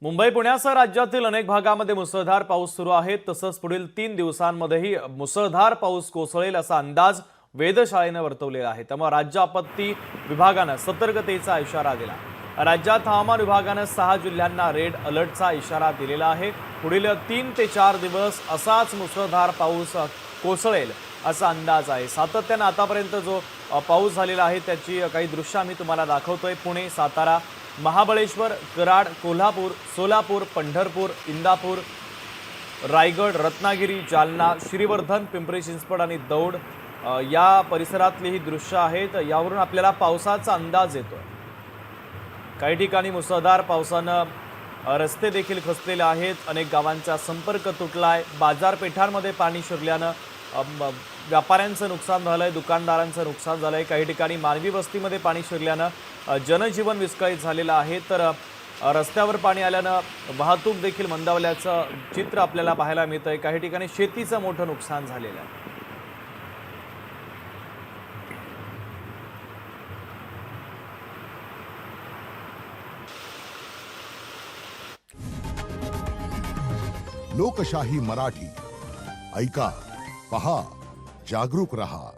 मुंबई पुण्यासह राज्यातील अनेक भागांमध्ये मुसळधार पाऊस सुरू आहे। तसंच पुढील 3 दिवसांमध्येही मुसळधार पाऊस कोसळेल असा अंदाज वेधशाळेने वर्तवलेला आहे। त्यामुळे राज्य आपत्ती विभागाने सतर्कतेचा इशारा दिला। राज्यात हवामान विभागाने 6 जिल्ह्यांना रेड अलर्टचा इशारा दिलेला आहे। पुढील 3 ते 4 दिवस असाच मुसळधार पाऊस कोसळेल असा अंदाज आहे। सातत्याने आतापर्यंत जो पाऊस झालेला आहे त्याची काही दृश्य आम्ही तुम्हाला दाखवतोय। पुणे, सातारा, महाबळेश्वर, कराड, कोल्हापूर, सोलापूर, पंढरपूर, इंदापूर, रायगड, रत्नागिरी, जालना, श्रीवर्धन, पिंपरी चिंचवड आणि दौंड या परिसरातली ही दृश्य आहेत। यावरून आपल्याला पावसाचा अंदाज येतोय। काही ठिकाणी मुसळधार पावसानं रस्ते देखील खचलेले आहेत। अनेक गावांचा संपर्क तुटलाय। बाजारपेठांमध्ये पाणी शिरल्यानं व्यापाऱ्यांचं नुकसान झालंय, दुकानदारांचं नुकसान झालंय। काही ठिकाणी मानवी वस्तीमध्ये पाणी शिरल्यानं जनजीवन विस्कळीत झालेलं आहे। तर रस्त्यावर पाणी आल्यानं वाहतूक देखील मंदावल्याचं चित्र आपल्याला पाहायला मिळतंय। काही ठिकाणी शेतीचं मोठं नुकसान झालेलं आहे। लोकशाही मराठी ऐका, पहा, जागरूक रहा।